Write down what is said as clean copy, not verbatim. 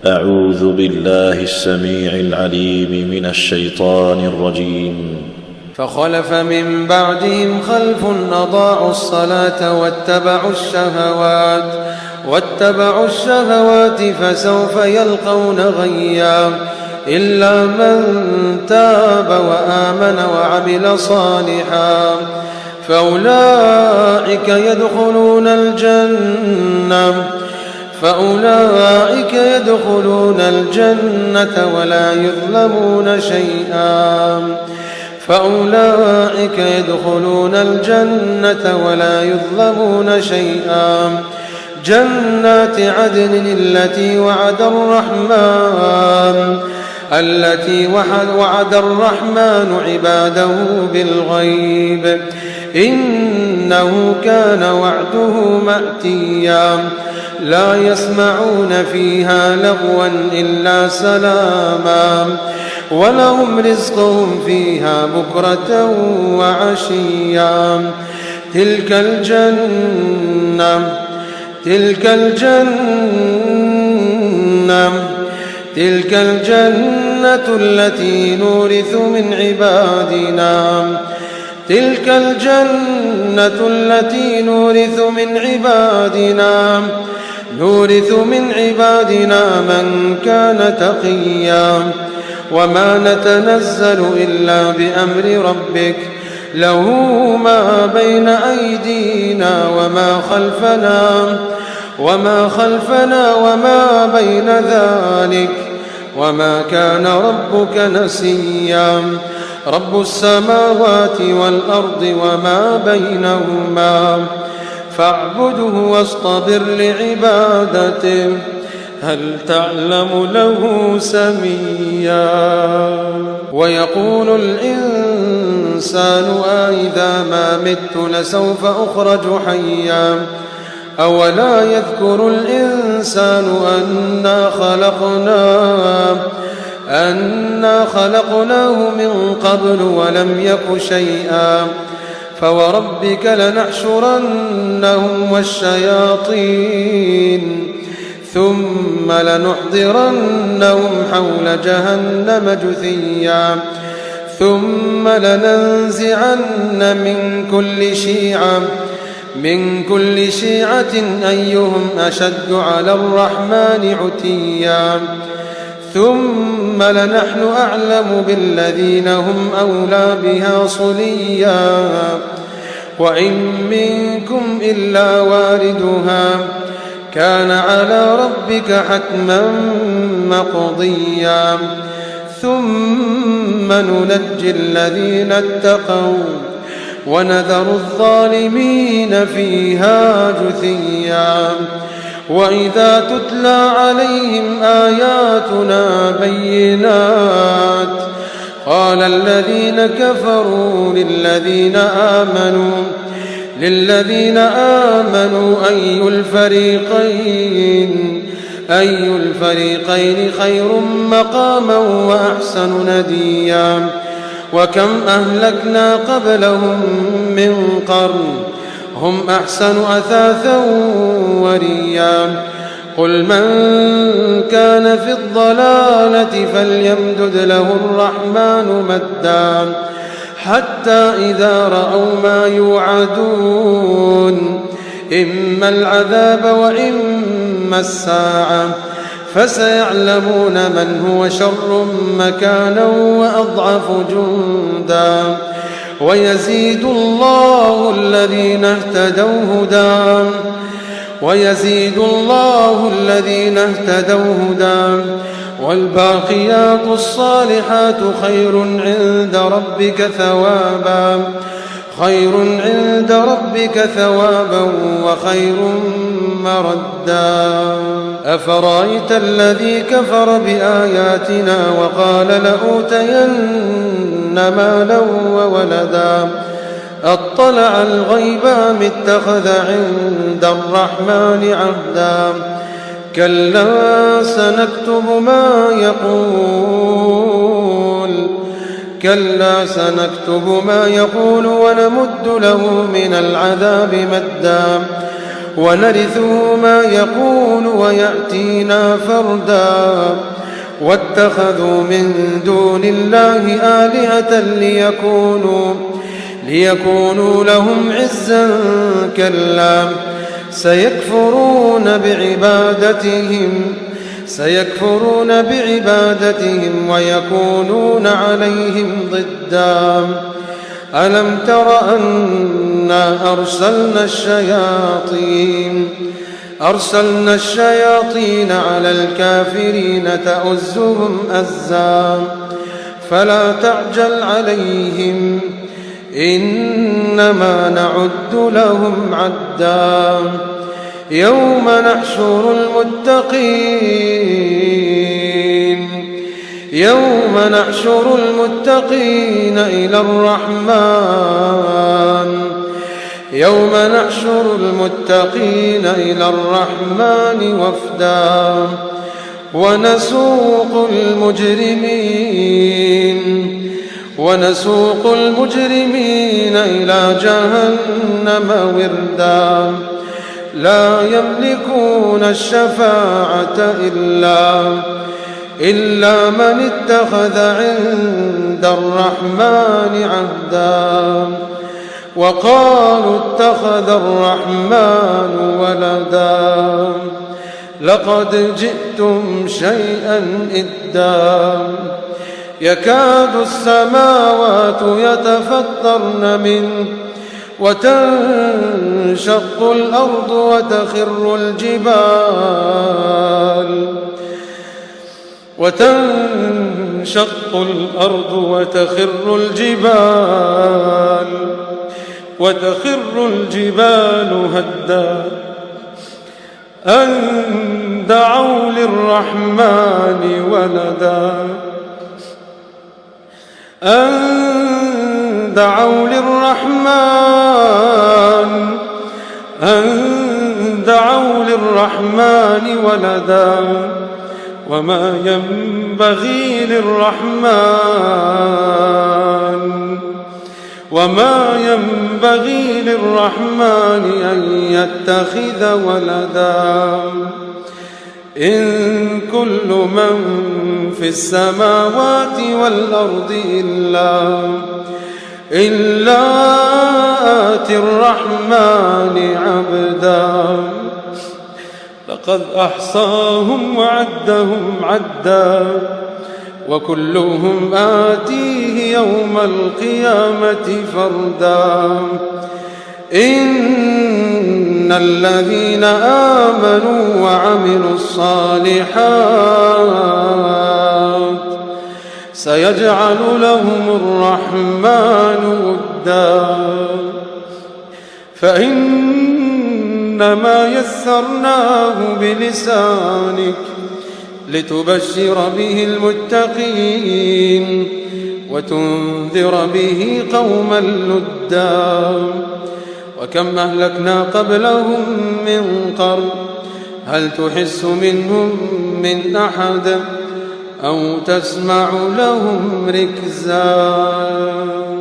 أعوذ بالله السميع العليم من الشيطان الرجيم. فخلف من بعدهم خلف أضاعوا الصلاة واتبعوا الشهوات فسوف يلقون غيا إلا من تاب وآمن وعمل صالحا فأولئك يدخلون الجنة ولا يظلمون شيئا جنات عدن التي وعد الرحمن عباده بالغيب إنه كان وعده مأتيا لا يسمعون فيها لغوا إلا سلاما ولهم رزقهم فيها بكرة وعشيا تلك الجنة التي نورث من عبادنا من كان تقيا وما نتنزل إلا بأمر ربك له ما بين أيدينا وما خلفنا وما بين ذلك وما كان ربك نسيا رب السماوات والأرض وما بينهما فاعبده واصطبر لعبادته هل تعلم له سميا ويقول الإنسان أإذا ما مت لسوف أخرج حيا أولا يذكر الإنسان أنا خلقناه من قبل ولم يك شيئا فوربك لنحشرنهم والشياطين ثم لنحضرنهم حول جهنم جثيا ثم لننزعن من كل شيعة أيهم أشد على الرحمن عتيا ثم لنحن أعلم بالذين هم أولى بها صليا وإن منكم إلا واردها كان على ربك حتما مقضيا ثم ننجي الذين اتقوا ونذر الظالمين فيها جثيا وإذا تتلى عليهم آياتنا بينات قال الذين كفروا للذين آمنوا أي الفريقين خير مقاما وأحسن نديا وكم أهلكنا قبلهم من قرن هم أحسن أثاثا وريا قل من كان في الضلالة فليمدد له الرحمن مدا حتى إذا رأوا ما يوعدون إما العذاب وإما الساعة فسيعلمون من هو شر مكانا وأضعف جندا ويزيد الله الذين اهتدوا هدى والباقيات الصالحات خير عند ربك ثوابا وخير مردا أفرأيت الذي كفر بآياتنا وقال لأوتين مالا وولدا أطلع الغيب أم اتخذ عند الرحمن عهدا كلا سنكتب ما يقول ونمد له من العذاب مدا ونرثه ما يقول ويأتينا فردا واتخذوا من دون الله آلهة ليكونوا لهم عزا كلا سيكفرون بعبادتهم ويكونون عليهم ضدا ألم تر أنا أرسلنا الشياطين على الكافرين تؤزهم أزا فلا تعجل عليهم إنما نعد لهم عدا يوم نحشر المتقين إلى الرحمن وفدا ونسوق المجرمين إلى جهنم وردا لا يملكون الشفاعة إلا من اتخذ عند الرحمن عهدا وقالوا اتخذ الرحمن ولدا لقد جئتم شيئا إدا يكاد السماوات يتفطرن منه وتنشق الأرض وتخر الجبال هدا أن دعوا للرحمن ولدا وما ينبغي للرحمن أن يتخذ ولدا إن كل من في السماوات والأرض إلا آتي الرحمن عبدا لقد أحصاهم وعدهم عدا وكلهم آتيه يوم القيامة فردا إن الذين آمنوا وعملوا الصالحات سيجعل لهم الرحمن ودا فإنما يسرناه بلسانك لتبشر به المتقين وتنذر به قوما لدا وكم أهلكنا قبلهم من قرن هل تحس منهم من أحد أو تسمع لهم ركزا